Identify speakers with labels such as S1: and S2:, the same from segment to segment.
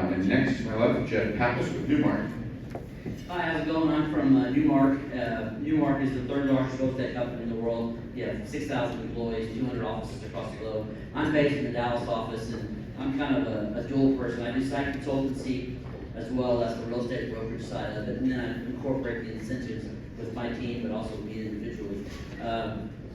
S1: And next to my left, Jeff Pappas with Newmark.
S2: Hi, how's it going? I'm from Newmark. Newmark is the third largest real estate company in the world. We have 6,000 employees, 200 offices across the globe. I'm based in the Dallas office, and I'm kind of a dual person. I do site consultancy as well as the real estate brokerage side of it, and then I incorporate the incentives with my team, but also me individually.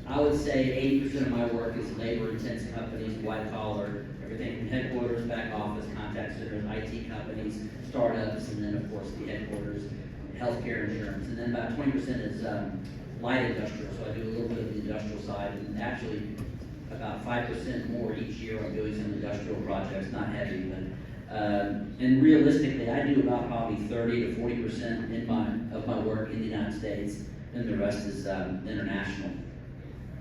S2: I would say 80% of my work is labor-intensive companies, white collar, everything from headquarters, back office, contact centers, IT companies, startups, and then of course the headquarters, healthcare, insurance, and then about 20% is light industrial. So I do a little bit of the industrial side, and actually about 5% more each year I'm doing some industrial projects, not heavy, but and realistically, I do about probably 30 to 40% of my work in the United States, and the rest is international.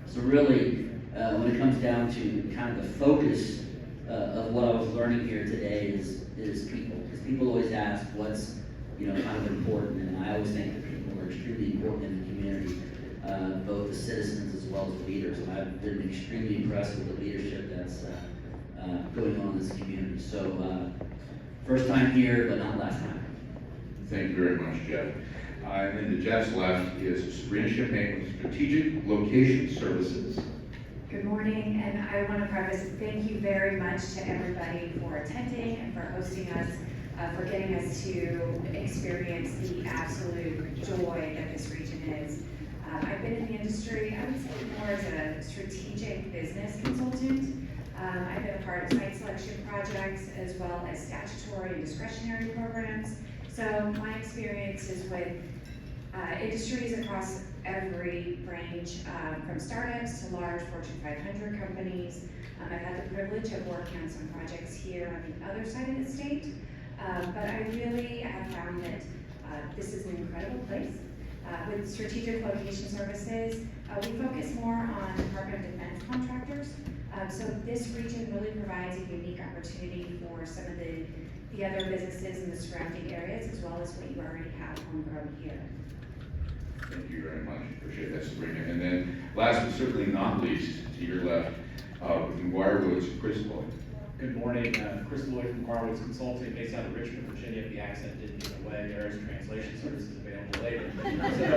S2: So really, when it comes down to kind of the focus of what I was learning here today is people. Because people always ask what's kind of important, and I always think that people are extremely important in the community, both the citizens as well as the leaders. And I've been extremely impressed with the leadership that's going on in this community. So first time here, but not last time.
S1: Thank you very much, Jeff. And then to Jeff's left is Sabrina Champagne with Strategic Location Services.
S3: Good morning, and I want to preface, thank you very much to everybody for attending and for hosting us, for getting us to experience the absolute joy that this region is. I've been in the industry, I would say more as a strategic business consultant. I've been a part of site selection projects as well as statutory and discretionary programs. So my experience is with industries across every range, from startups to large Fortune 500 companies. I've had the privilege of working on some projects here on the other side of the state, but I really have found that this is an incredible place. With Strategic Location Services, we focus more on Department of Defense contractors. So this region really provides a unique opportunity for some of the other businesses in the surrounding areas, as well as what you already have homegrown here.
S1: Thank you very much. Appreciate that, Sabrina. And then last but certainly not least, to your left, with McGuire Woods, Chris Lloyd.
S4: Good morning, Chris Lloyd from McGuire Woods Consulting, based out of Richmond, Virginia. If the accent didn't get away, there is translation services available later. So,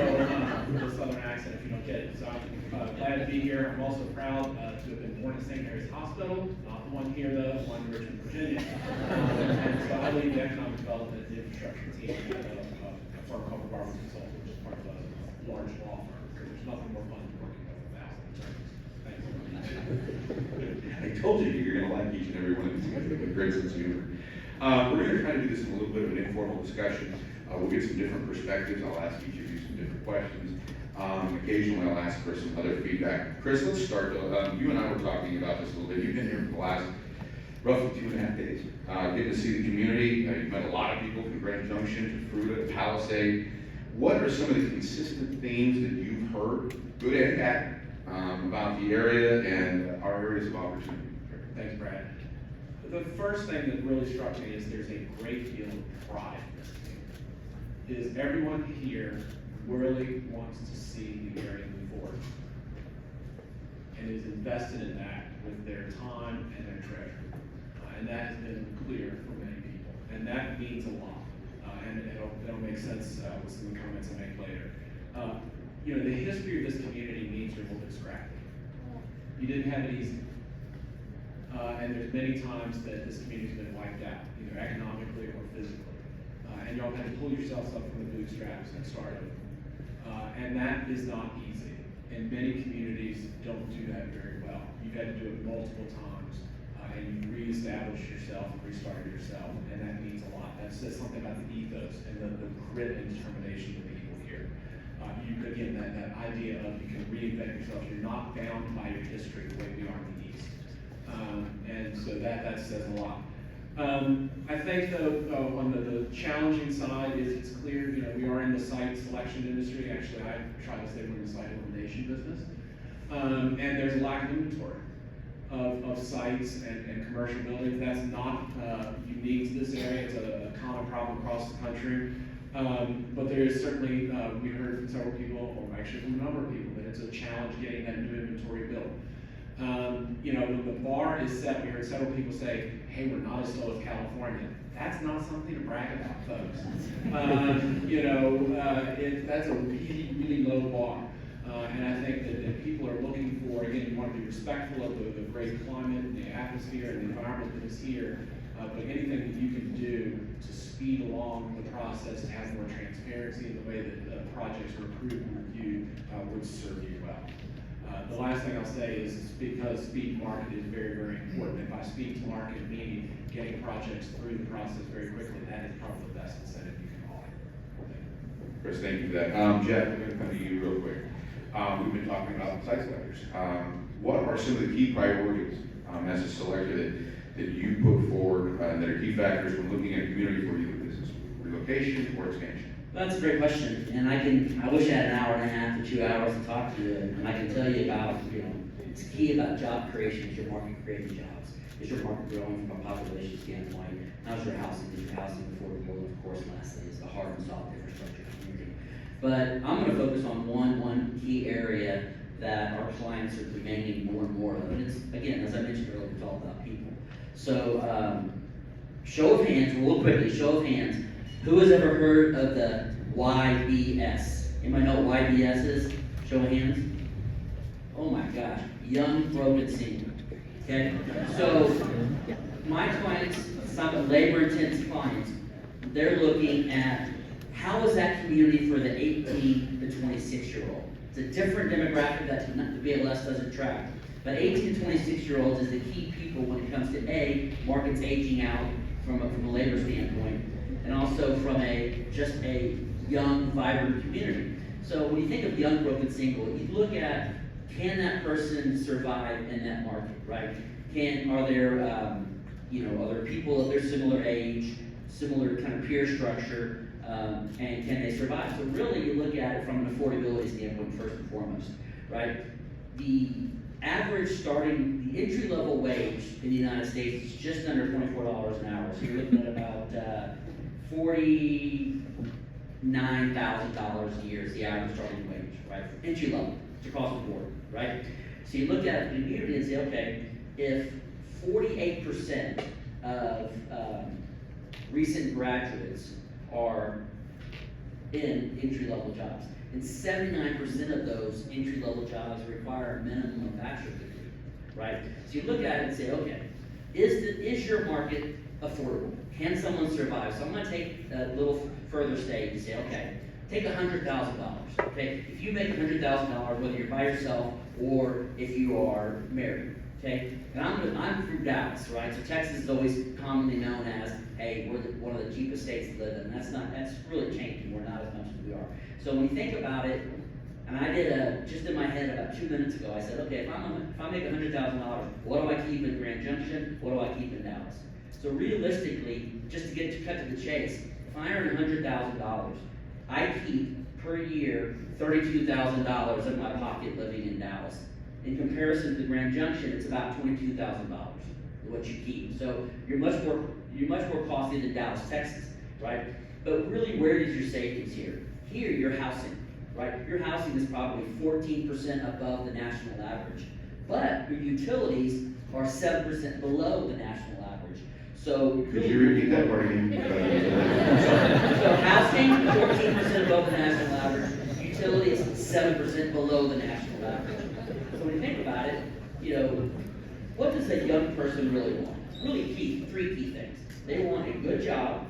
S4: for the southern accent, if you don't get it. So I'm glad to be here. I'm also proud to have been born at St. Mary's Hospital, not the one here though, the one in Richmond, Virginia. And so I lead the economic development and infrastructure team at a firm called McGuire Woods Consulting, which is part of a large law firm. There's nothing more fun than working with 1,000 attorneys.
S1: I told you you're going to like each and every one of these. You guys have a great sense of humor. We're going to try to do this in a little bit of an informal discussion. We'll get some different perspectives. I'll ask each of you some different questions. Occasionally I'll ask for some other feedback. Chris, let's start. You and I were talking about this a little bit. You've been here for the last roughly 2.5 days. Getting to see the community. You've met a lot of people from Grand Junction to Fruita to Palisade. What are some of the consistent themes that you've heard, good and bad, about the area and our areas of opportunity?
S4: Thanks, Brad. The first thing that really struck me is there's a great deal of pride in this community. Is everyone here really wants to see the area move forward and is invested in that with their time and their treasure. And that has been clear for many people. And that means a lot. And it'll make sense with some of the comments I make later. The history of this community means you're a little bit scrappy. You didn't have it easy. And there's many times that this community's been wiped out, either economically or physically. And y'all had to pull yourselves up from the bootstraps and start over. And that is not easy. And many communities don't do that very well. You've had to do it multiple times. And you reestablish yourself and restart yourself. And that means a lot. That says something about the ethos and the grit and determination of the people here. Again, that idea of you can reinvent yourself. You're not bound by your history the way we are in the East. And so that says a lot. I think though, on the challenging side it's clear, we are in the site selection industry. Actually, I try to say we're in the site elimination business. And there's a lack of inventory of sites and commercial buildings. That's not unique to this area. It's a common problem across the country. But there is certainly, we heard from several people, or actually from a number of people, that it's a challenge getting that new inventory built. You know, when the bar is set, we heard several people say, hey, we're not as slow as California. That's not something to brag about, folks. You know, that's a really, really low bar. And I think that people are looking for, again, you want to be respectful of the great climate and the atmosphere and the environment that is here, but anything that you can do to speed along the process, to have more transparency in the way that projects are approved and reviewed, would serve you well. The last thing I'll say is because speed to market is very, very important. And by speed to market, meaning getting projects through the process very quickly, that is probably the best incentive you can offer.
S1: Chris, thank you for that. Jeff, I'm gonna come to you real quick. We've been talking about site selectors. What are some of the key priorities as a selector that you put forward that are key factors when looking at a community for you, business relocation or expansion?
S2: That's a great question, and I wish I had an hour and a half to 2 hours to talk to you, and I can tell you about, you know, it's key about job creation is your market creating jobs. Is your market growing from a population standpoint? How's your housing? Is your housing affordable? And of course, lastly, is the hard and soft infrastructure community. But I'm gonna focus on one key area that our clients are demanding more and more of, and it's, again, as I mentioned earlier, it's all about people. So, show of hands, real quickly, show of hands. Who has ever heard of the YBS? Anybody know what YBS is? Show of hands. Oh my gosh, young, broken, single. Okay? So, my clients, some labor-intensive clients, they're looking at how is that community for the 18 to 26-year-old? It's a different demographic that the BLS doesn't track. But 18 to 26-year-olds is the key people when it comes to markets aging out from a labor standpoint, and also from just a young, vibrant community. So when you think of young, broken, single, you look at, can that person survive in that market, right? Are there people of their similar age, similar kind of peer structure, and can they survive? So really, you look at it from an affordability standpoint first and foremost, right? The entry-level wage in the United States is just under $24 an hour. So you're looking at about $49,000 a year is the average starting wage, right? Entry level, it's across the board, right? So you look at the community and say, okay, if 48% of recent graduates are in entry-level jobs, and 79% of those entry-level jobs require a minimum of bachelor's degree, right? So you look at it and say, okay, is your market affordable? Can someone survive? So I'm gonna take a little further stage and say, okay, take $100,000, okay? If you make $100,000, whether you're by yourself or if you are married, okay? And I'm from Dallas, right? So Texas is always commonly known as, hey, we're one of the cheapest states to live in. That's really changing. We're not as much as we are. So when you think about it, and I did just in my head about 2 minutes ago, I said, okay, if I make $100,000, what do I keep in Grand Junction? What do I keep in Dallas? So realistically, just to cut to the chase, if I earn $100,000, I keep per year $32,000 in my pocket living in Dallas. In comparison to Grand Junction, it's about $22,000 what you keep. So you're much more costly than Dallas, Texas, right? But really, where is your savings here? Here, your housing, right? Your housing is probably 14% above the national average, but your utilities are 7% below the national average. So
S1: Could you repeat that part again?
S2: So housing, 14% above the national average, utilities, 7% below the national average. So when you think about it, what does a young person really want? Really three key things. They want a good job,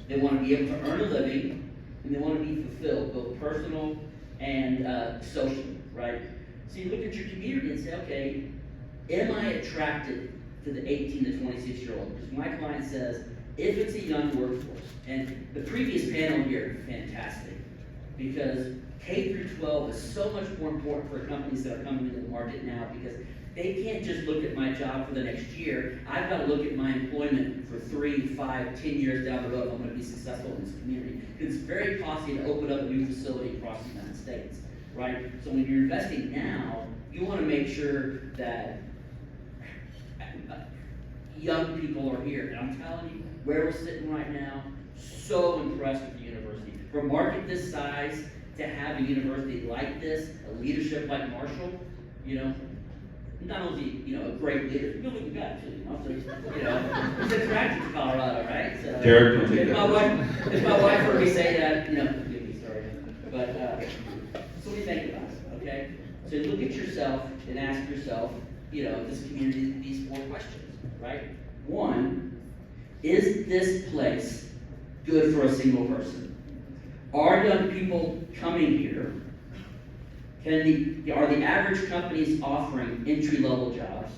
S2: they want to be able to earn a living, and they want to be fulfilled, both personal and socially, right? So you look at your community and say, okay, am I attracted to the 18 to 26-year-old? Because my client says, if it's a young workforce, and the previous panel here, fantastic, because K through 12 is so much more important for companies that are coming into the market now, because they can't just look at my job for the next year. I've got to look at my employment for 3, 5, 10 years down the road if I'm going to be successful in this community. Because it's very costly to open up a new facility across the United States, right? So when you're investing now, you want to make sure that young people are here. And I'm telling you, where we're sitting right now, so impressed with the university. For a market this size, to have a university like this, a leadership like Marshall, not only, a great leader, good looking guy too, so, he's attracted to Colorado, right? So,
S1: Derek, don't take
S2: if
S1: that.
S2: If my wife heard me say that, forgive me, sorry. But, so what do you think about it, okay? So look at yourself and ask yourself, this community, these 4 questions, right? 1, is this place good for a single person? Are young people coming here? Are the average companies offering entry-level jobs?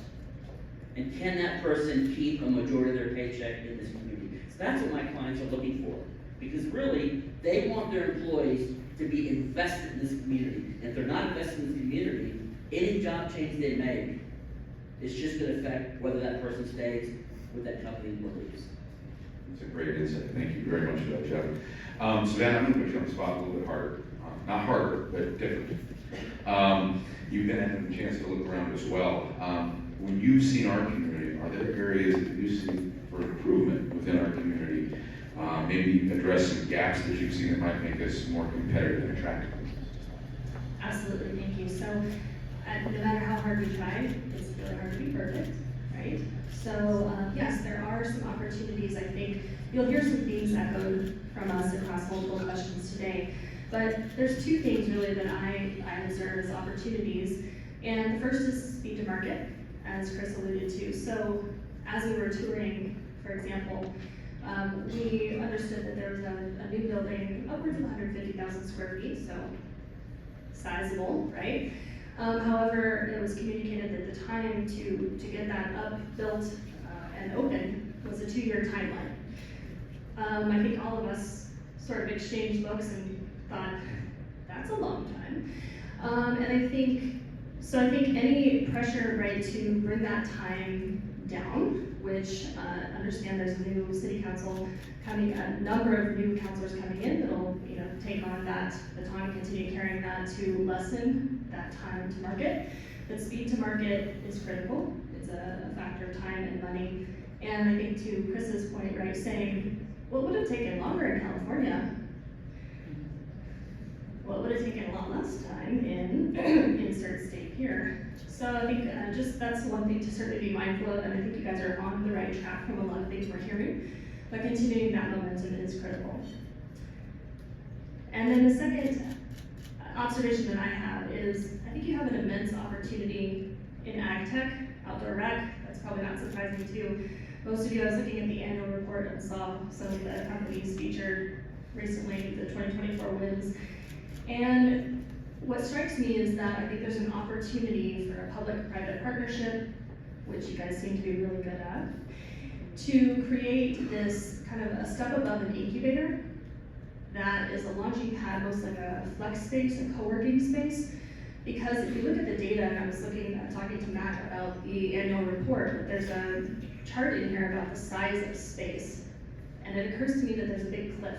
S2: And can that person keep a majority of their paycheck in this community? So that's what my clients are looking for. Because really, they want their employees to be invested in this community. And if they're not invested in this community, any job change they make is just going to affect whether that person stays with that company or leaves.
S1: It's a great insight. Thank you very much for that, Jeff. Savannah, I'm going to put you on the spot a little bit harder. Not harder, but different. You've been having a chance to look around as well. When you've seen our community, are there areas that you see for improvement within our community? Maybe address some gaps that you've seen that might make us more competitive and attractive?
S5: Absolutely, thank you. So, no matter how hard we try, it's really hard to be perfect, right? So, yes, there are some opportunities. I think you'll hear some themes echoed from us across multiple questions today. But there's 2 things really that I observe as opportunities. And the first is speed to market, as Chris alluded to. So as we were touring, for example, we understood that there was a new building upwards of 150,000 square feet, so sizable, right? However, it was communicated that the time to get that up, built, and open was a 2-year timeline. I think all of us sort of exchanged looks and thought, that's a long time. And I think any pressure, right, to bring that time down, which understand there's a new city council coming, a number of new councilors coming in that'll, take on that baton and continue carrying that to lessen that time to market. But speed to market is critical. It's a factor of time and money. And I think to Chris's point, right, saying, what would have taken longer in California? Well, it would have taken a lot less time in insert state here. So I think just that's one thing to certainly be mindful of, and I think you guys are on the right track from a lot of things we're hearing. But continuing that momentum is critical. And then the second observation that I have is, I think you have an immense opportunity in ag tech, outdoor rec. That's probably not surprising too. Most of you, I was looking at the annual report and saw some of the companies featured recently, the 2024 wins. And what strikes me is that I think there's an opportunity for a public-private partnership, which you guys seem to be really good at, to create this kind of a step above an incubator that is a launching pad, most like a flex space, a co-working space. Because if you look at the data, and I was talking to Matt about the annual report, there's a chart in here about the size of space. And it occurs to me that there's a big cliff.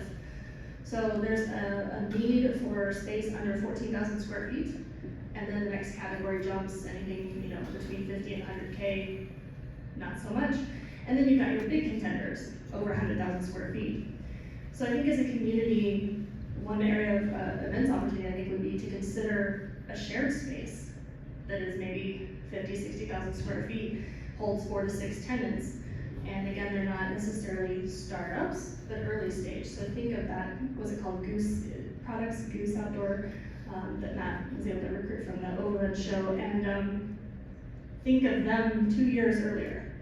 S5: So there's a need for space under 14,000 square feet. And then the next category jumps anything, between 50 and 100K, not so much. And then you've got your big contenders, over 100,000 square feet. So I think as a community, one area of immense opportunity I think would be to consider a shared space that is maybe 50, 60,000 square feet, holds 4 to 6 tenants. And again, they're not necessarily startups, but early stage. So think of that, what's it called, Goose Outdoor, that Matt was able to recruit from the Overland show. And think of them 2 years earlier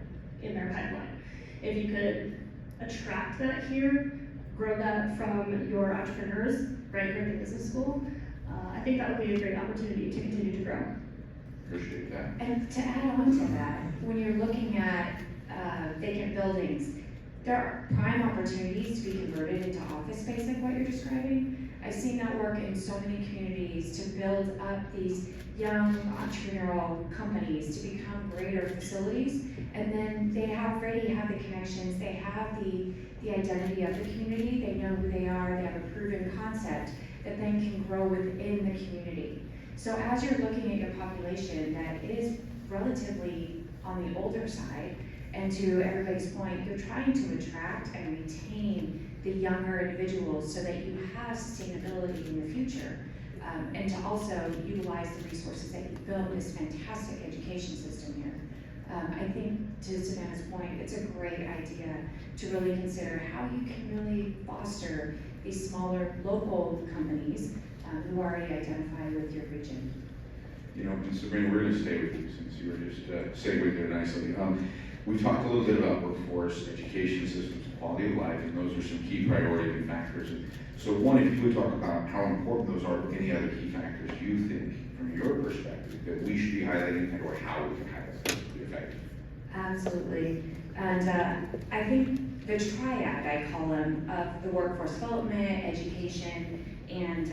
S5: in their pipeline. If you could attract that here, grow that from your entrepreneurs right here at the business school, I think that would be a great opportunity to continue to grow.
S1: Appreciate that.
S3: And to add on to that, when you're looking at vacant buildings, there are prime opportunities to be converted into office space like what you're describing. I've seen that work in so many communities to build up these young entrepreneurial companies to become greater facilities, and then they already have the connections, they have the identity of the community, they know who they are, they have a proven concept that then can grow within the community. So as you're looking at your population that is relatively on the older side, and to everybody's point, you're trying to attract and retain the younger individuals so that you have sustainability in the future. and to also utilize the resources that you've built this fantastic education system here. I think to Savannah's point, it's a great idea to really consider how you can really foster these smaller local companies who already identify with your region.
S1: You know, and Sabrina, we're going to stay with you since you were just segued there nicely. We talked a little bit about workforce, education systems, quality of life, and those are some key priority factors. And so one, if you would talk about how important those are, any other key factors you think, from your perspective, that we should be highlighting or how we can highlight them to be effective.
S3: Absolutely. And I think the triad, I call them, of the workforce development, education, and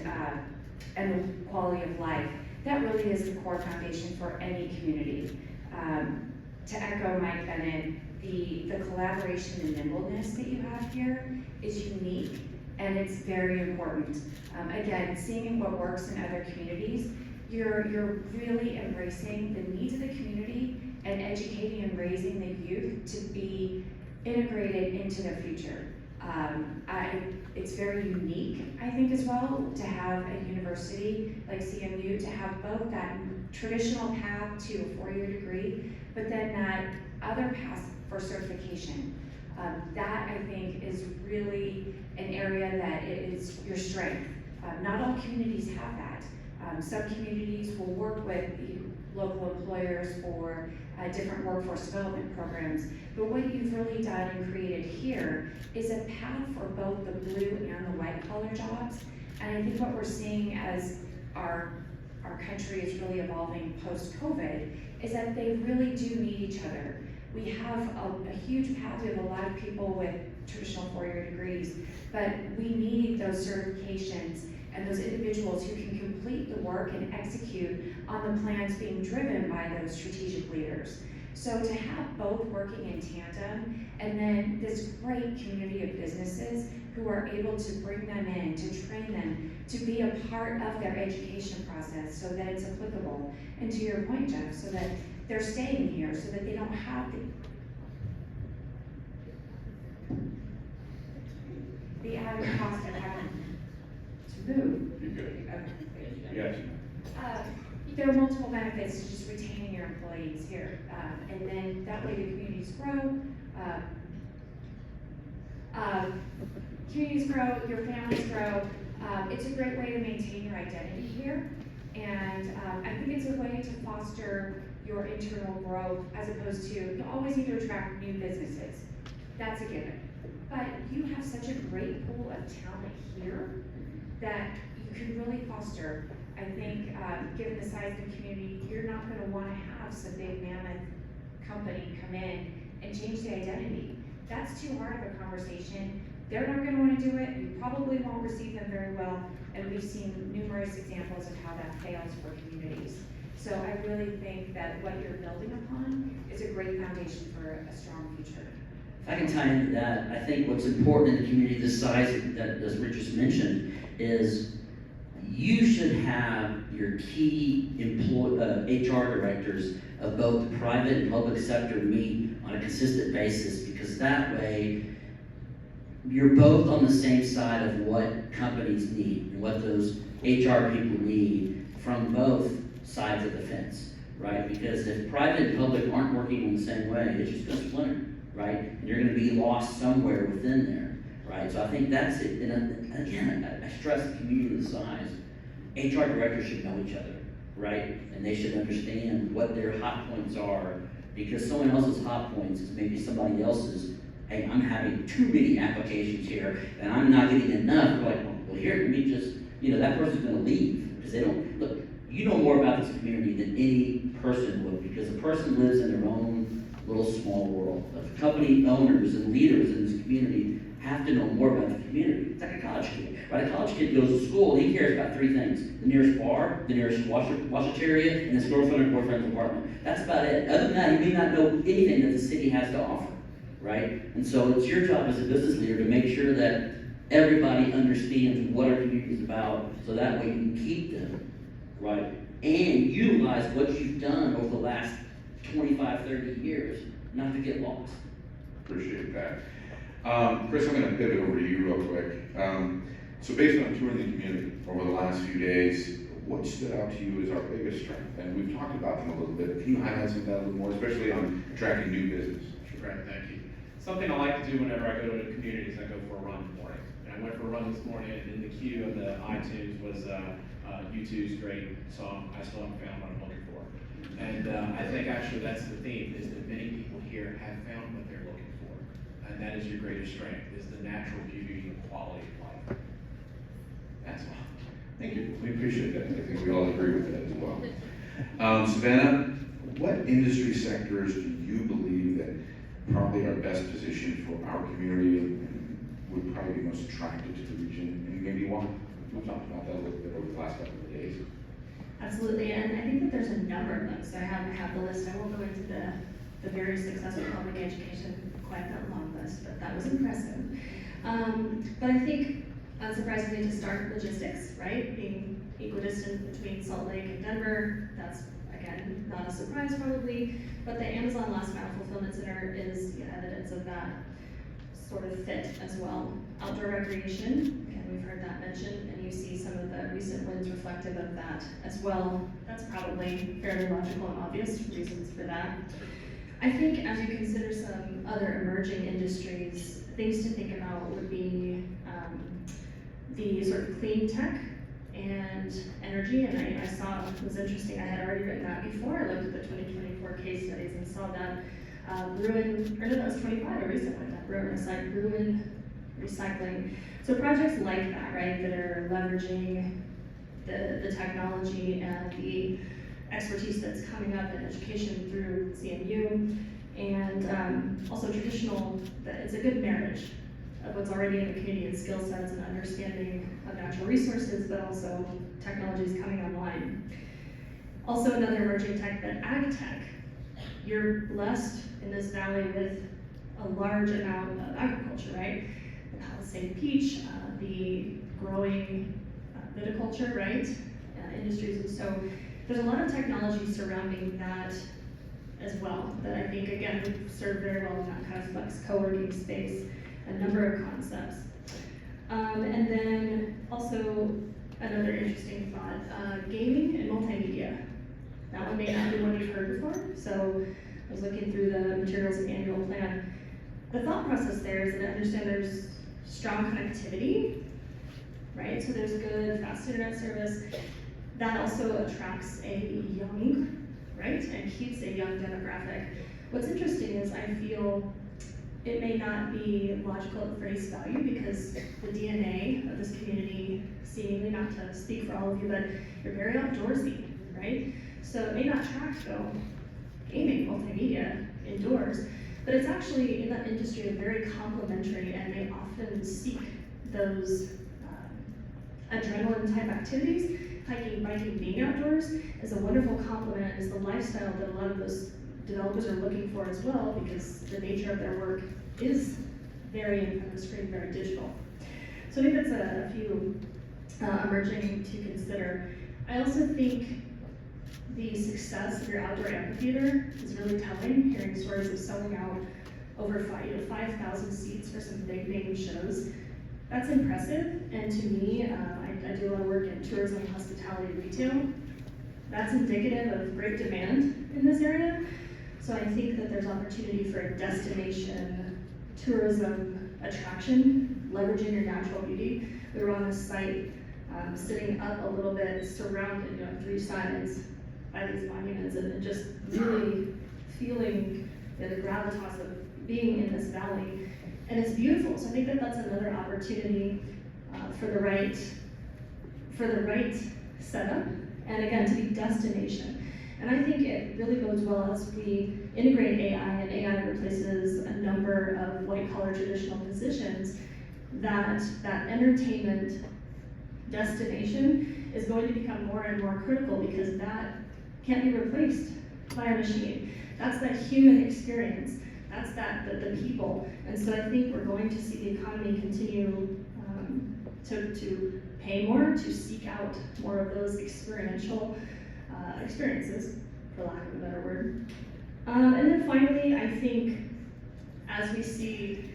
S3: the quality of life, that really is the core foundation for any community. To echo Mike Bennett, the collaboration and nimbleness that you have here is unique, and it's very important. Again, seeing what works in other communities, you're really embracing the needs of the community and educating and raising the youth to be integrated into their future. It's very unique, I think, as well, to have a university like CMU, to have both that traditional path to a four-year degree, but then that other path for certification. That, I think, is really an area that is your strength. Not all communities have that. Some communities will work with the local employers for different workforce development programs, but what you've really done and created here is a path for both the blue and the white collar jobs. And I think what we're seeing as our country is really evolving post-COVID is that they really do need each other. We have a huge path. We have a lot of people with traditional four-year degrees, but we need those certifications and those individuals who can complete the work and execute on the plans being driven by those strategic leaders. So to have both working in tandem, and then this great community of businesses who are able to bring them in, to train them, to be a part of their education process so that it's applicable. And to your point, Jeff, so that they're staying here, so that they don't have the added cost of having to move.
S1: You're good.
S3: Okay.
S1: Yes.
S3: There are multiple benefits to just retaining your employees here, and then that way the communities grow. Communities grow, your families grow. It's a great way to maintain your identity here, and I think it's a way to foster your internal growth as opposed to, you always need to attract new businesses. That's a given. But you have such a great pool of talent here that you can really foster. I think, given the size of the community, you're not going to want to have some big mammoth company come in and change the identity. That's too hard of a conversation. They're not going to want to do it. You probably won't receive them very well. And we've seen numerous examples of how that fails for communities. So I really think that what you're building upon is a great foundation for a strong future.
S2: If I can tie into that, I think what's important in a community this size, that as Rich just mentioned, is you should have your key HR directors of both the private and public sector meet on a consistent basis, because that way you're both on the same side of what companies need and what those HR people need from both sides of the fence, right? Because if private and public aren't working in the same way, it's just going to splinter, right? And you're going to be lost somewhere within there, right? So I think that's it. And again, I stress the community of the size. HR directors should know each other, right? And they should understand what their hot points are, because someone else's hot points is maybe somebody else's. Hey, I'm having too many applications here, and I'm not getting enough. We're like, well, here, let me just, that person's gonna leave, because they don't, look, you know more about this community than any person would, because a person lives in their own little small world. The company owners and leaders in this community have to know more about the community. It's like a college kid, right? A college kid goes to school, he cares about three things: the nearest bar, the nearest washateria, and his girlfriend or boyfriend's apartment. That's about it. Other than that, he may not know anything that the city has to offer, right? And so it's your job as a business leader to make sure that everybody understands what our community is about, so that way you can keep them, right? And utilize what you've done over the last 25, 30 years, not to get lost.
S1: Appreciate that. Chris, I'm going to pivot over to you real quick. So based on touring the community over the last few days, what stood out to you as our biggest strength? And we've talked about them a little bit. Can you highlight some of that a little more, especially on attracting new business?
S4: Sure, thank you. Something I like to do whenever I go to a community is I go for a run in the morning. And I went for a run this morning, and in the queue of the iTunes was U2's great song, I Still Haven't Found What I'm Looking For. And I think actually that's the theme, is that many people here have found what they're looking for. And that is your greatest strength, is the natural beauty and quality of life. That's all.
S1: Thank you. We appreciate that. I think we all agree with that as well. Savannah, what industry sectors do you believe that probably are best positioned for our community and would probably be most attractive to the region? And maybe why? We've talked about that a little bit over the last couple of days.
S5: Absolutely, and I think that there's a number of them, so I have the list. I won't go into the very successful public education, quite that long list, but that was impressive. But I think, unsurprisingly, to start, logistics, right? Being equidistant between Salt Lake and Denver, that's, again, not a surprise probably, but the Amazon Last Mile Fulfillment Center is evidence of that sort of fit as well. Outdoor recreation, again, we've heard that mentioned, and you see some of the recent wins reflective of that as well. That's probably fairly logical and obvious reasons for that. I think as you consider some other emerging industries, things to think about would be the sort of clean tech and energy, and I saw, it was interesting, I had already written that before. I looked at the 2024 case studies and saw that that was 25, a recent one, that Bruin recycling. So projects like that, right, that are leveraging the technology and the expertise that's coming up in education through CMU, and also traditional, that it's a good marriage of what's already in the community and skill sets and understanding of natural resources, but also technologies coming online. Also another emerging tech, but ag tech. You're blessed in this valley with a large amount of agriculture, right? The Palisade peach, the growing viticulture, right? Industries, and so there's a lot of technology surrounding that as well, that I think, again, would serve very well in that kind of flex co-working space, a number of concepts. And then also another interesting thought, gaming and multimedia. That one may not be one you've heard before, so I was looking through the materials and annual plan. The thought process there is that I understand there's strong connectivity, right? So there's good, fast internet service. That also attracts a young, right, and keeps a young demographic. What's interesting is I feel it may not be logical at face value because the DNA of this community, seemingly, not to speak for all of you, but you're very outdoorsy, right? So it may not track though, gaming, multimedia, indoors, but it's actually in that industry very complementary, and they often seek those adrenaline type activities. Hiking, biking, being outdoors is a wonderful complement, is the lifestyle that a lot of those developers are looking for as well, because the nature of their work is very in front of the screen, very digital. So I think that's a few emerging to consider. I also think the success of your outdoor amphitheater is really telling, hearing stories of selling out over 5,000 seats for some big name shows. That's impressive, and to me, I do a lot of work in tourism, hospitality, retail. That's indicative of great demand in this area. So I think that there's opportunity for a destination tourism attraction, leveraging your natural beauty. We were on a site sitting up a little bit, surrounded, on three sides by these monuments, and just really feeling the gravitas of being in this valley. And it's beautiful, so I think that that's another opportunity for the right setup, and again, to be destination. And I think it really bodes well as we integrate AI, and AI replaces a number of white-collar traditional positions, that entertainment destination is going to become more and more critical, because that can't be replaced by a machine. That's that human experience. That's the people. And so I think we're going to see the economy continue to pay more, to seek out more of those experiential experiences, for lack of a better word. And then finally, I think as we see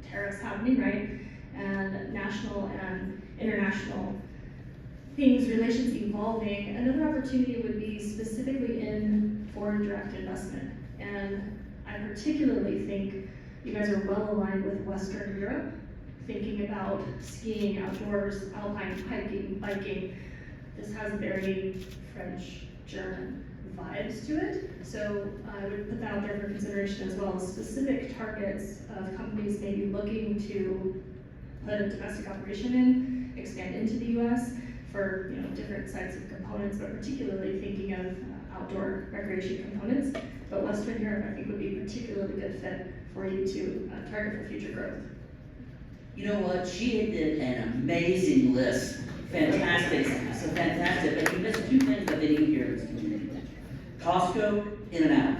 S5: tariffs happening, right, and national and international relations evolving, another opportunity would be specifically in foreign direct investment. And I particularly think you guys are well aligned with Western Europe, thinking about skiing outdoors, alpine hiking, biking. This has very French, German vibes to it. So I would put that out there for consideration as well as specific targets of companies maybe looking to put a domestic operation in, expand into the US for different sites and components, but particularly thinking of outdoor recreation components. But Western Europe, I think, would be a particularly good fit for you to target for future growth.
S2: You know what? She did an amazing list. Fantastic. So fantastic. But you missed two things that they didn't hear in this community. Costco, in and out.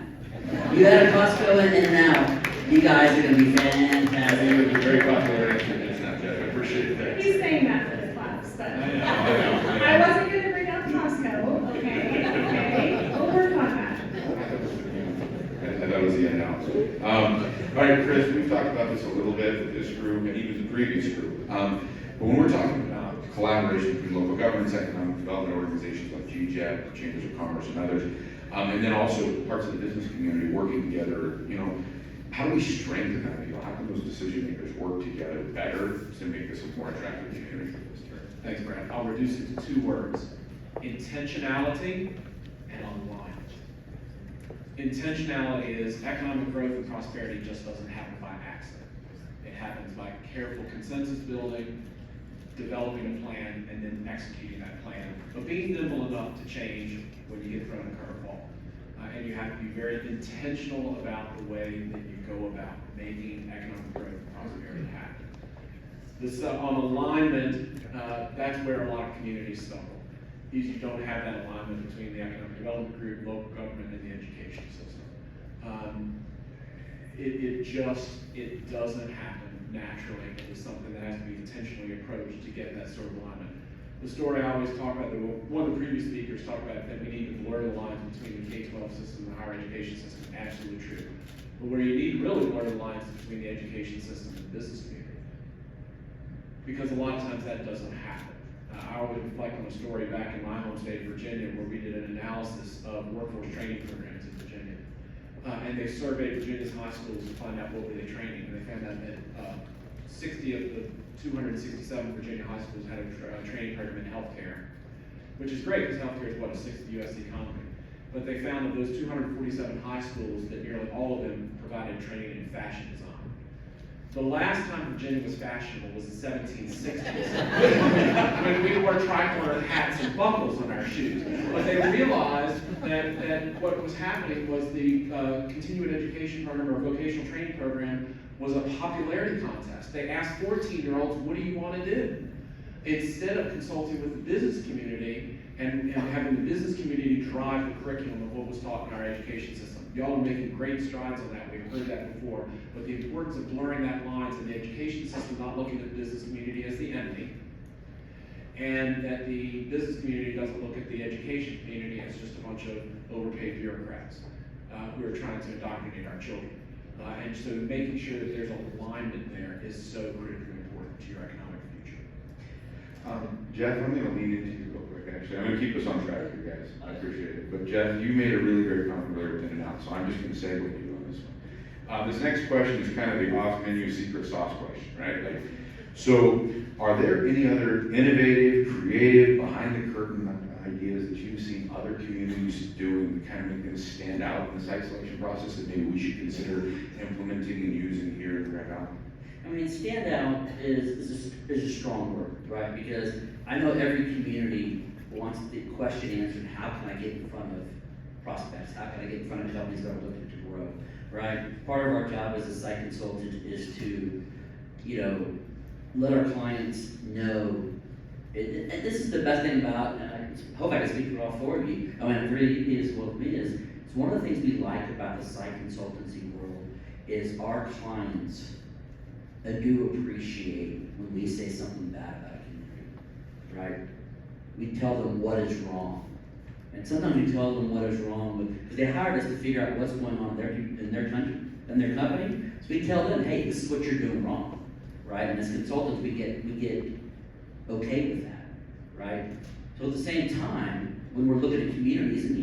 S2: You had a Costco in and out. You guys are going to be fantastic.
S1: It was a very popular answer in Snapchat. I appreciate that.
S5: He's saying that for the class, but
S1: I know.
S5: I wasn't going to bring up Costco. Okay. We'll work on that.
S1: And that was the announcement. All right, Chris, we've talked about this a little bit with this group and even the previous group. But when we're talking about collaboration between local governments, economic development organizations like GJEP, Chambers of Commerce, and others, and then also parts of the business community working together, how do we strengthen that appeal? How can those decision makers work together better to make this a more attractive community for visitors?
S4: Thanks, Brad. I'll reduce it to 2 words: intentionality and alignment. Intentionality is economic growth and prosperity just doesn't happen by accident. It happens by careful consensus building, developing a plan, and then executing that plan, but being nimble enough to change when you get thrown a curveball. And you have to be very intentional about the way that you go about making economic growth and prosperity happen. This on alignment, that's where a lot of communities stumble. You don't have that alignment between the economic development group, local government, and the education system. It doesn't happen naturally. It is something that has to be intentionally approached to get that sort of alignment. The story I always talk about, one of the previous speakers talked about that we need to blur the lines between the K-12 system and the higher education system. Absolutely true. But where you need to really blur the lines between the education system and the business community. Because a lot of times that doesn't happen. I always reflect on a story back in my home state, Virginia, where we did an analysis of workforce training programs in Virginia. And they surveyed Virginia's high schools to find out what were they training, and they found out that 60 of the 267 Virginia high schools had a training program in healthcare, which is great because healthcare is what, a sixth of the U.S. economy. But they found that those 247 high schools, that nearly all of them provided training in fashion design. The last time Virginia was fashionable was the 1760s, when we wore tricolor hats and buckles on our shoes. But they realized that what was happening was the continuing education program or vocational training program was a popularity contest. They asked 14-year-olds, what do you want to do? Instead of consulting with the business community and having the business community drive the curriculum of what was taught in our education system. Y'all are making great strides on that. We've heard that before. But the importance of blurring that lines in the education system, not looking at the business community as the enemy, and that the business community doesn't look at the education community as just a bunch of overpaid bureaucrats who are trying to indoctrinate our children. And so making sure that there's alignment there is so critically important to your economic future.
S1: Jeff, I'm going to lean into you real quick, actually. I'm going to keep us on track here, guys. I appreciate it. But Jeff, you made a really great comment earlier with in and out, so I'm just going to say what you do on this one. This next question is kind of the off-menu secret sauce question, right? So are there any other innovative, creative, behind-the-curtain ideas that you've seen other communities doing to kind of make them stand out in the site selection process that maybe we should consider implementing and using here in Grand Island?
S2: I mean, stand out is a strong word, right? Because I know every community wants the question answered, how can I get in front of prospects? How can I get in front of companies that are looking to grow, right? Part of our job as a site consultant is to, let our clients know, and this is the best thing about, and I hope I can speak for all four of you, three as well as me, is it's one of the things we like about the site consultancy world is our clients do appreciate when we say something bad about a community, right? We tell them what is wrong. And sometimes we tell them what is wrong because they hired us to figure out what's going on in their country, in their company. So we tell them, hey, this is what you're doing wrong, right? And as consultants, we get okay with that, right? So at the same time, when we're looking at communities, and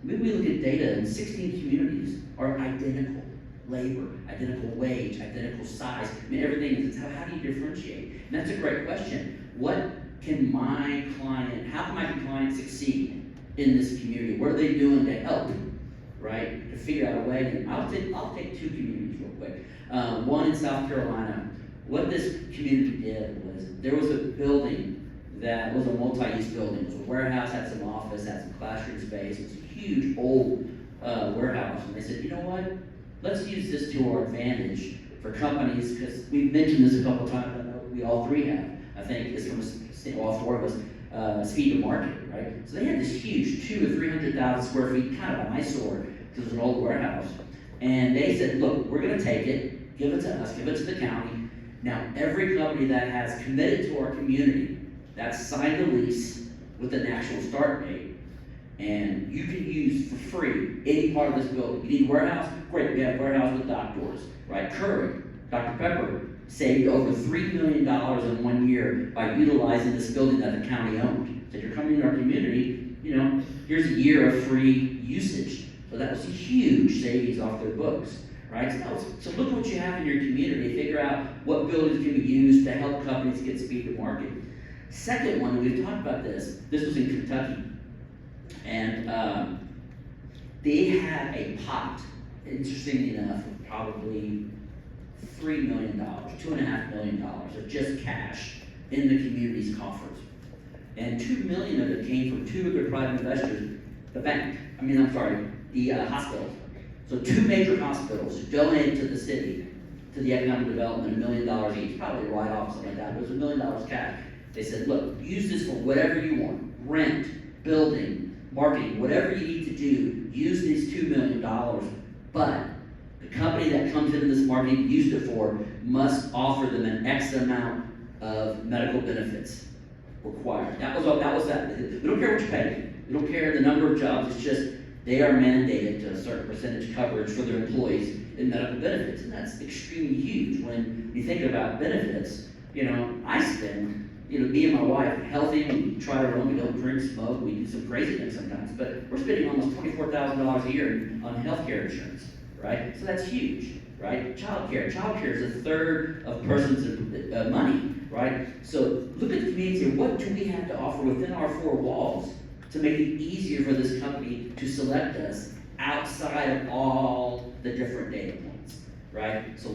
S2: maybe we look at data and 16 communities are identical labor, identical wage, identical size. I mean, everything is, how do you differentiate? And that's a great question. How can my client succeed in this community? What are they doing to help, right? To figure out a way. And I'll take two communities real quick. One in South Carolina. What this community did was, there was a building that was a multi-use building. It was a warehouse, had some office, had some classroom space. It was a huge old warehouse. And they said, you know what? Let's use this to our advantage for companies, because we've mentioned this a couple times. I know we all three have. I think it's from all four of us, speed to market, right? So they had this huge 200,000 or 300,000 square feet, kind of an eyesore, because it was an old warehouse. And they said, look, we're gonna take it, give it to us, give it to the county. Now, every company that has committed to our community, that's signed a lease with an actual start date, and you can use for free any part of this building. You need a warehouse? Great, we have a warehouse with dock doors, right? Keurig, Dr. Pepper, saved over $3 million in 1 year by utilizing this building that the county owned. So if you're coming to our community, here's a year of free usage. So that was a huge savings off their books, right? So look at what you have in your community, figure out what buildings can be used to help companies get speed to market. Second one, we've talked about this was in Kentucky. And they had a pot, interestingly enough, of probably $3 million, $2.5 million of just cash in the community's coffers. And $2 million of it came from two of their private investors, the hospitals. So two major hospitals donated to the city, to the economic development, $1 million each, probably a write-off, something like that, but it was $1 million cash. They said, look, use this for whatever you want, rent, building, marketing, whatever you need to do, use these $2 million, but the company that comes into this market and used it for must offer them an X amount of medical benefits required. That was that. We don't care what you pay. We don't care the number of jobs. It's just they are mandated to a certain percentage coverage for their employees in medical benefits, and that's extremely huge. When you think about benefits, I spend, me and my wife, healthy, we try to run, we don't drink, smoke, we do some crazy things sometimes, but we're spending almost $24,000 a year on healthcare insurance, right? So that's huge, right? Childcare is a third of person's money, right? So look at the community, what do we have to offer within our four walls to make it easier for this company to select us outside of all the different data points, right? So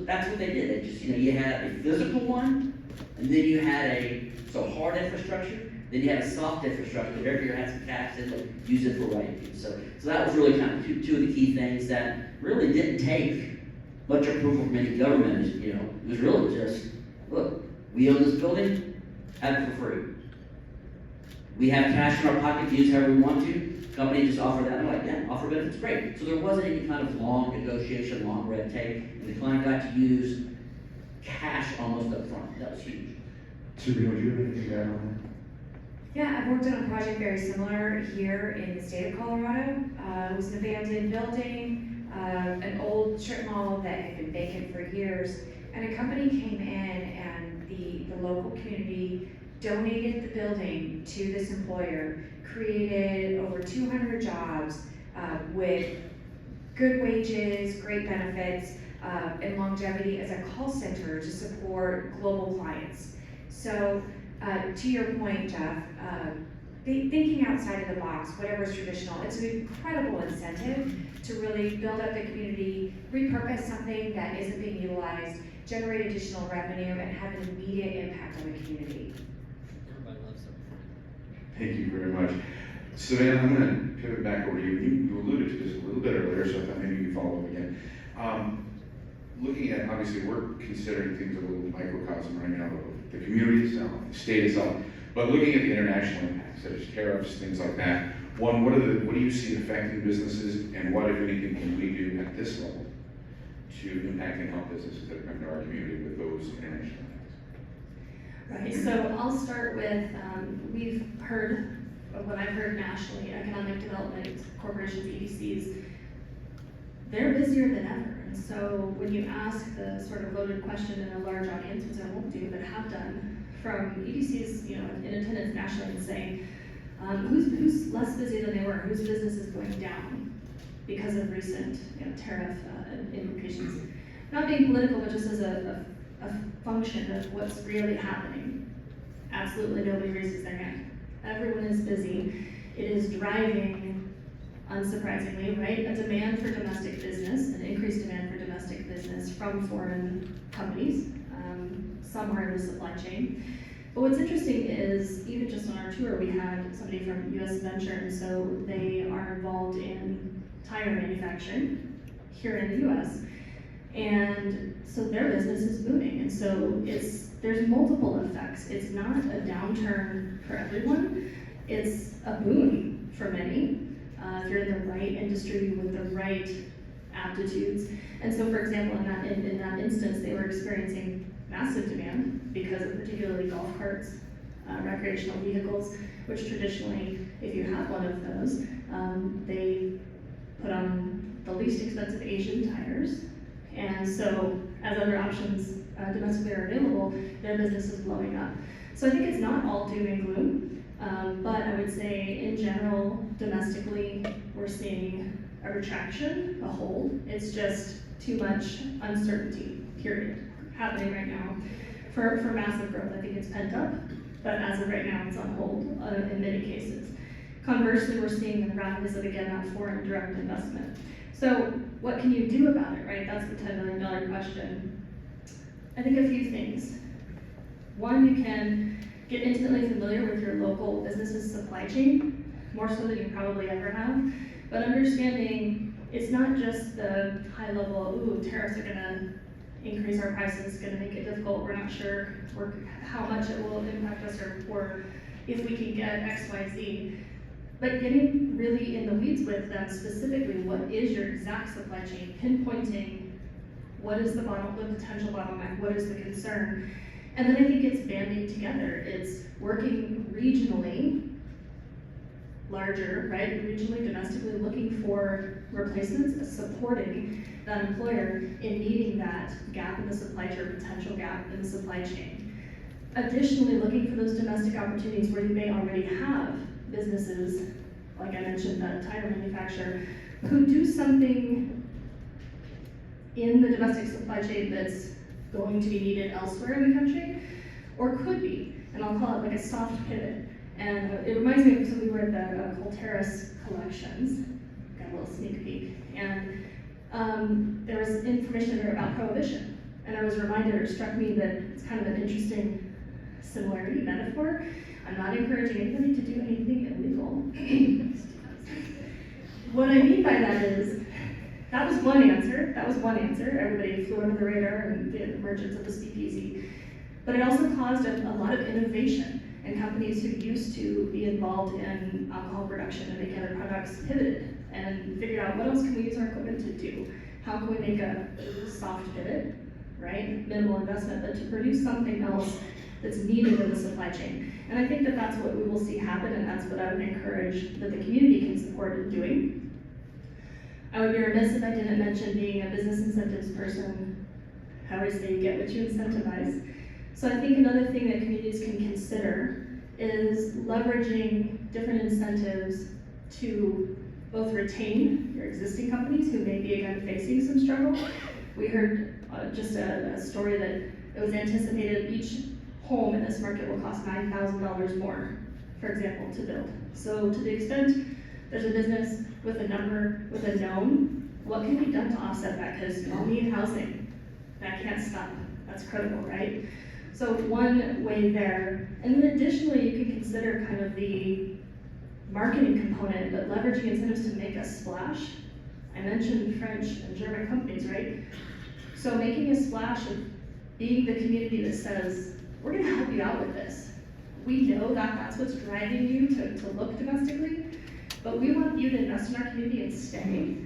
S2: that's what they did. They just, you had a physical one, and then you had hard infrastructure, then you had a soft infrastructure. Every year had some cash and use it for what you do. So that was really kind of two of the key things that really didn't take much approval from any government. It was really just, look, we own this building, have it for free. We have cash in our pocket to use however we want to. Company just offer that, and I'm like, yeah, offer benefits, great. So there wasn't any kind of long negotiation, long red tape, and the client got to use cash almost up front. That was huge.
S1: Sabrina, do you have anything to add on
S3: Yeah, I've worked on a project very similar here in the state of Colorado. It was an abandoned building, an old strip mall that had been vacant for years, and a company came in, and the local community donated the building to this employer, created over 200 jobs with good wages, great benefits, and longevity as a call center to support global clients. So to your point, Jeff, thinking outside of the box, whatever is traditional, it's an incredible incentive to really build up the community, repurpose something that isn't being utilized, generate additional revenue, and have an immediate impact on the community.
S2: Everybody loves them.
S1: Thank you very much. Savannah, I'm going to pivot back over to you. You alluded to this a little bit earlier, so I thought maybe you could follow up again. Looking at, obviously, we're considering things a little microcosm right now of the community itself, the state itself, but looking at the international impacts, such as tariffs, things like that. One, what do you see affecting businesses, and what, if anything, can we do at this level to impact and help businesses that are coming to our community with those international impacts?
S5: Right, so I'll start with, we've heard, what I've heard nationally, economic development corporations, EDCs, they're busier than ever. And so when you ask the sort of loaded question in a large audience, which I won't do, but have done from EDCs, in attendance nationally and saying, who's less busy than they were, whose business is going down because of recent, tariff implications. Not being political, but just as a function of what's really happening. Absolutely nobody raises their hand. Everyone is busy. It is driving, unsurprisingly, right, a demand for domestic business, an increased demand for domestic business from foreign companies, somewhere in the supply chain. But what's interesting is, even just on our tour, we had somebody from US Venture, and so they are involved in tire manufacturing here in the US. And so their business is booming, and so there's multiple effects. It's not a downturn for everyone, it's a boon for many, if you're in the right industry with the right aptitudes. And so, for example, in that instance, they were experiencing massive demand because of particularly golf carts, recreational vehicles, which traditionally, if you have one of those, they put on the least expensive Asian tires. And so, as other options domestically are available, their business is blowing up. So I think it's not all doom and gloom, but I would say in general, domestically, we're seeing a retraction, a hold. It's just too much uncertainty, period, happening right now for massive growth. I think it's pent up, but as of right now, it's on hold in many cases. Conversely, we're seeing the rise of, again, that foreign direct investment. So what can you do about it, right? That's the $10 million question. I think a few things. One, you can get intimately familiar with your local business's supply chain, more so than you probably ever have. But understanding it's not just the high level, ooh, tariffs are gonna increase our prices, it's gonna make it difficult, we're not sure how much it will impact us or if we can get X, Y, Z. But getting really in the weeds with them specifically, what is your exact supply chain, pinpointing what is the potential bottleneck, what is the concern, and then I think it's banding together. It's working regionally, larger, right, regionally, domestically, looking for replacements, supporting that employer in meeting that gap in the supply chain, or potential gap in the supply chain. Additionally, looking for those domestic opportunities where you may already have businesses, like I mentioned, a tire manufacturer, who do something in the domestic supply chain that's going to be needed elsewhere in the country, or could be, and I'll call it like a soft pivot. And it reminds me of, so we were at the Colteris collections, got a little sneak peek, and there was information there about prohibition. And I was reminded, or it struck me that it's kind of an interesting similarity, metaphor. I'm not encouraging anybody to do anything illegal. What I mean by that is, that was one answer. Everybody flew under the radar and the emergence of the speakeasy. But it also caused a lot of innovation, and companies who used to be involved in alcohol production and make other products pivoted and figured out, what else can we use our equipment to do? How can we make a soft pivot, right? Minimal investment, but to produce something else that's needed in the supply chain. And I think that that's what we will see happen, and that's what I would encourage that the community can support in doing. I would be remiss if I didn't mention being a business incentives person. I always say you get what you incentivize. So I think another thing that communities can consider is leveraging different incentives to both retain your existing companies who may be again facing some struggle. We heard just a story that it was anticipated each home in this market will cost $9,000 more, for example, to build. So to the extent there's a business with a number, with a known, what can be done to offset that? Because we all need housing. That can't stop. That's critical, right? So one way there. And then additionally, you can consider kind of the marketing component, but leveraging incentives to make a splash. I mentioned French and German companies, right? So making a splash of being the community that says, we're gonna help you out with this. We know that that's what's driving you to look domestically, but we want you to invest in our community and stay.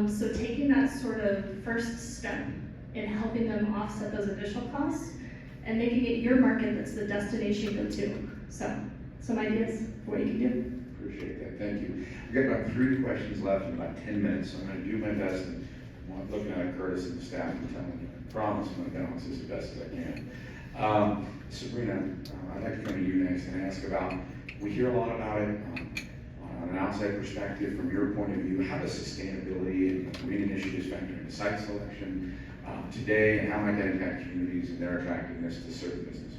S5: So taking that sort of first step in helping them offset those additional costs and making it your market that's the destination go-to. So, some ideas for what you can do.
S1: Appreciate that, thank you. We've got about 3 questions left in about 10 minutes, so I'm gonna do my best, and I'm looking at Curtis and the staff and telling you, I promise I'm gonna balance this as best as I can. Sabrina, I'd like to come to you next and ask about, we hear a lot about it, on an outside perspective, from your point of view, how does sustainability and green initiatives factor into site selection today, and how might that impact communities and their attractiveness to certain businesses?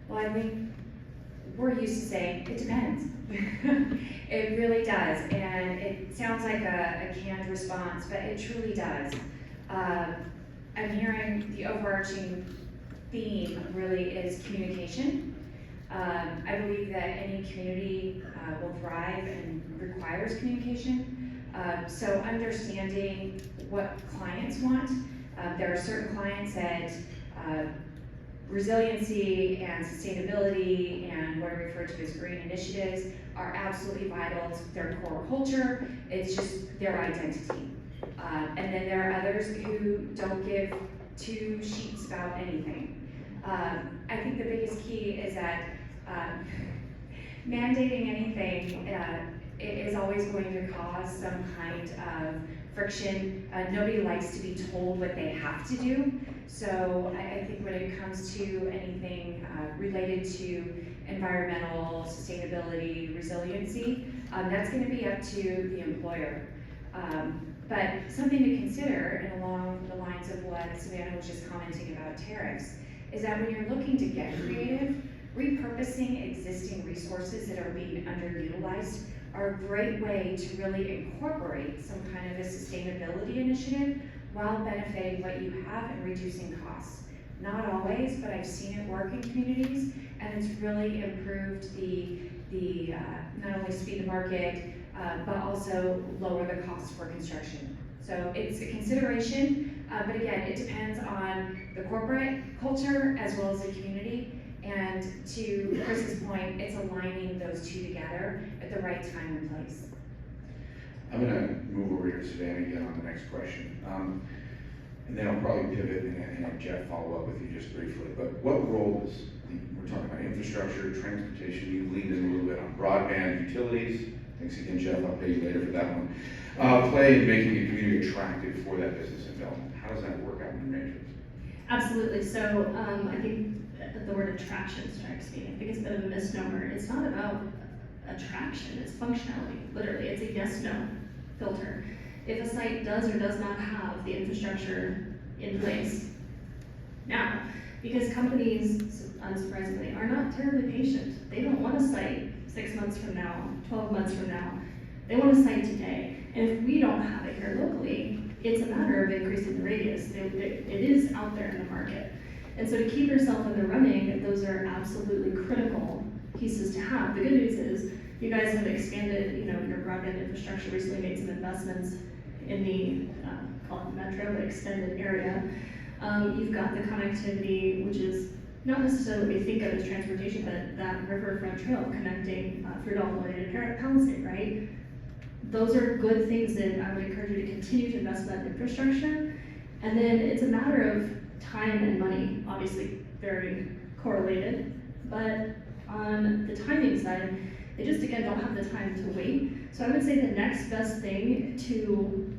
S3: Well, I think we're used to saying, it depends. It really does, and it sounds like a canned response, but it truly does. I'm hearing the overarching theme really is communication. I believe that any community will thrive and requires communication. So understanding what clients want. There are certain clients that resiliency and sustainability and what are referred to as green initiatives are absolutely vital to their core culture. It's just their identity. And then there are others who don't give two sheets about anything. I think the biggest key is that mandating anything is always going to cause some kind of friction. Nobody likes to be told what they have to do. So I think when it comes to anything related to environmental, sustainability, resiliency, that's going to be up to the employer. But something to consider, and along the lines of what Savannah was just commenting about tariffs, is that when you're looking to get creative, repurposing existing resources that are being underutilized are a great way to really incorporate some kind of a sustainability initiative while benefiting what you have and reducing costs. Not always, but I've seen it work in communities, and it's really improved the not only speed to market, but also lower the costs for construction. So it's a consideration, but again, it depends on the corporate culture as well as the community. And to Chris's point, it's aligning those two together at the right time and place.
S1: I'm gonna move over here to Savannah again on the next question. And then I'll probably pivot and have Jeff follow up with you just briefly. But what role does, we're talking about infrastructure, transportation, you leaned in a little bit on broadband, utilities. Thanks again, Jeff, I'll pay you later for that one. Play in making a community attractive for that business development. How does that work out in the matrix?
S5: Absolutely. So I think the word attraction strikes me. I think it's a bit of a misnomer. It's not about attraction, it's functionality. Literally, it's a yes-no filter. If a site does or does not have the infrastructure in place now, because companies, unsurprisingly, are not terribly patient. They don't want a site 6 months from now, 12 months from now. They want a site today. And if we don't have it here locally, it's a matter of increasing the radius. It is out there in the market. And so to keep yourself in the running, those are absolutely critical pieces to have. The good news is you guys have expanded, your broadband infrastructure, recently made some investments in the, call it metro, but extended area. You've got the connectivity, which is not necessarily what we think of as transportation, but that riverfront trail connecting Fruit all the way to Palisade, right? Those are good things that I would encourage you to continue to invest in that infrastructure. And then it's a matter of time and money, obviously very correlated, but on the timing side, they just, again, don't have the time to wait. So I would say the next best thing to,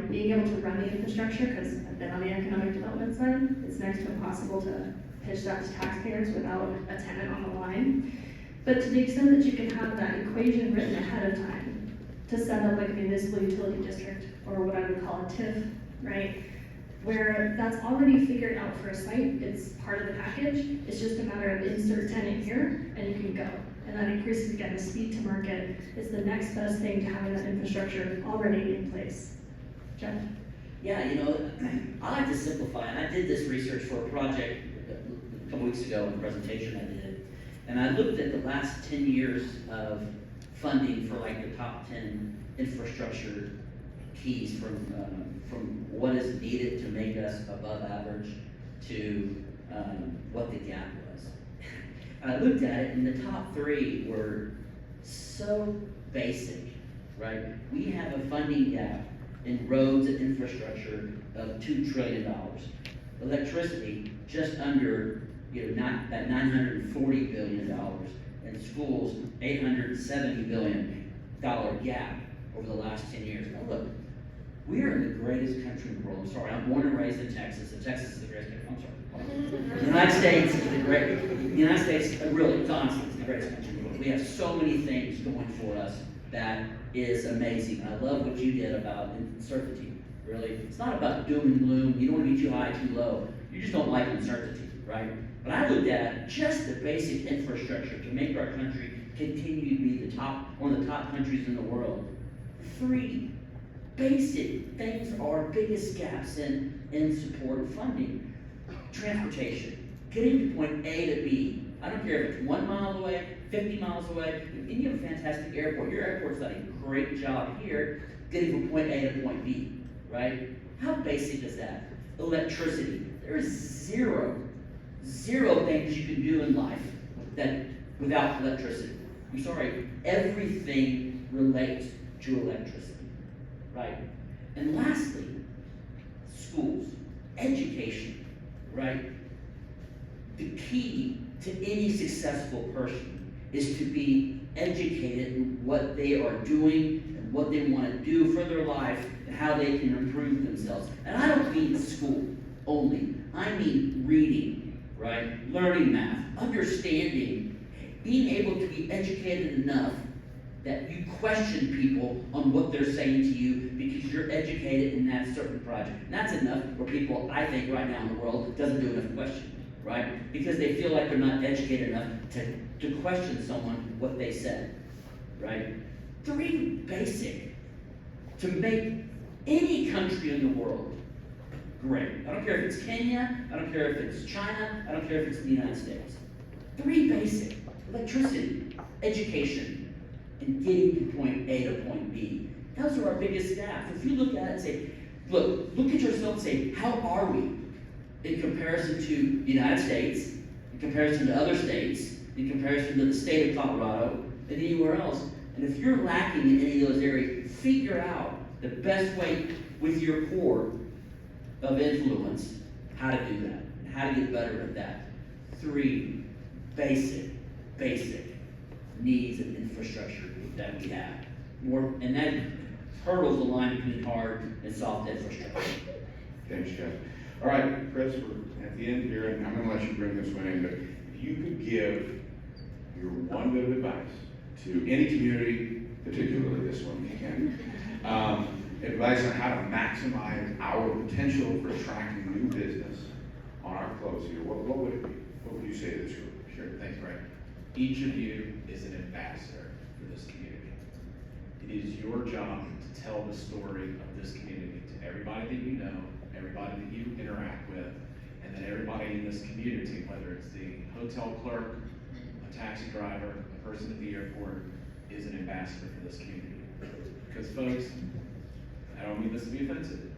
S5: being able to run the infrastructure, because I've been on the economic development side, it's next to impossible to pitch that to taxpayers without a tenant on the line. But to the extent that you can have that equation written ahead of time to set up like a municipal utility district, or what I would call a TIF, right? Where that's already figured out for a site, it's part of the package, it's just a matter of insert tenant here, and you can go. And that increases, again, the speed to market. It's the next best thing to having that infrastructure already in place. Jeff?
S2: Yeah, I like to simplify, and I did this research for a project a couple weeks ago in a presentation I did. And I looked at the last 10 years of funding for like the top 10 infrastructure keys from what is needed to make us above average to what the gap was. And I looked at it, and the top 3 were so basic, right? We have a funding gap in roads and infrastructure of $2 trillion. Electricity, just under, not that $940 billion. And schools, $870 billion gap over the last 10 years. Now look, We are in the greatest country in the world. I'm sorry, I'm born and raised in Texas, and Texas is the greatest country. I'm sorry. The United States is the United States, really, honestly, is the greatest country in the world. We have so many things going for us that is amazing. I love what you did about uncertainty, really. It's not about doom and gloom. You don't want to be too high, too low. You just don't like uncertainty, right? But I looked at just the basic infrastructure to make our country continue to be one of the top countries in the world. 3 basic things are our biggest gaps in support and funding. Transportation, getting to point A to B. I don't care if it's 1 mile away, 50 miles away, and you have a fantastic airport. Your airport's done a great job here getting from point A to point B, right? How basic is that? Electricity. There is zero things you can do in life that without electricity. I'm sorry, everything relates to electricity, right? And lastly, schools, education, right? The key to any successful person is to be educated in what they are doing and what they want to do for their life and how they can improve themselves. And I don't mean school only. I mean reading, right? Learning math, understanding, being able to be educated enough that you question people on what they're saying to you because you're educated in that certain project. And that's enough for people, I think, right now in the world, doesn't do enough questioning, right? Because they feel like they're not educated enough to question someone what they said, right? 3 basic to make any country in the world great. I don't care if it's Kenya, I don't care if it's China, I don't care if it's the United States. 3 basic: electricity, education, and getting to point A to point B. Those are our biggest gaps. If you look at it and say, look at yourself and say, how are we in comparison to the United States, in comparison to other states, in comparison to the state of Colorado, and anywhere else? And if you're lacking in any of those areas, figure out the best way with your core of influence how to do that, and how to get better at that. 3 basic needs and infrastructure that we have. And that hurdles the line between hard and soft infrastructure.
S1: Thanks, Jeff. All right, Chris, we're at the end here, and I'm gonna let you bring this one in, but if you could give your one bit of advice to any community, particularly this one, again, advice on how to maximize our potential for attracting new business on our close here, what would it be? What would you say to this group?
S4: Sure, thanks, Ray. Each of you is an ambassador for this community. It is your job to tell the story of this community to everybody that you know, everybody that you interact with, and then everybody in this community, whether it's the hotel clerk, a taxi driver, a person at the airport, is an ambassador for this community. Because folks, I don't mean this to be offensive,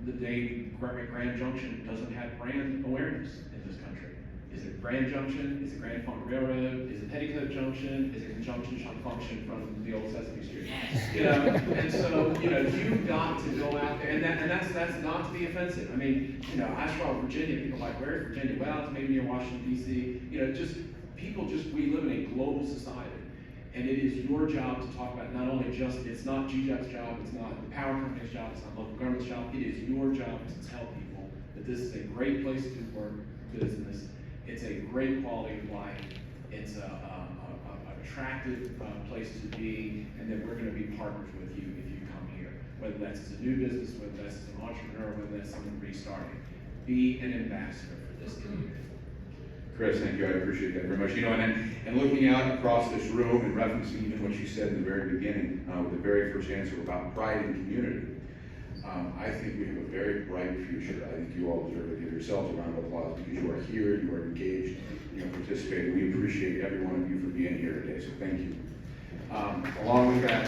S4: the day Grand Junction doesn't have brand awareness in this country. Is it Grand Junction? Is it Grand Funk Railroad? Is it Petticoat Junction? Is it Junction Function from the old Sesame Street? You know, and so, you know, you've got to go out there, and that's not to be offensive. I mean, you know, Asheville, Virginia, people are like, where's Virginia? Well, it's maybe near Washington, D.C. You know, we live in a global society. And it is your job to talk about not only it's not GJEC's job, it's not the power company's job, it's not local government's job, it is your job to tell people that this is a great place to work business, it's a great quality of life, it's an attractive place to be, and that we're gonna be partners with you if you come here. Whether that's as a new business, whether that's as an entrepreneur, whether that's someone restarting. Be an ambassador for this community.
S1: Chris, thank you, I appreciate that very much. You know, and looking out across this room and referencing even what you said in the very beginning, with the very first answer about pride in community, I think we have a very bright future. I think you all deserve to give yourselves a round of applause because you are here, you are engaged, you are participating. We appreciate every one of you for being here today, so thank you. Along with that,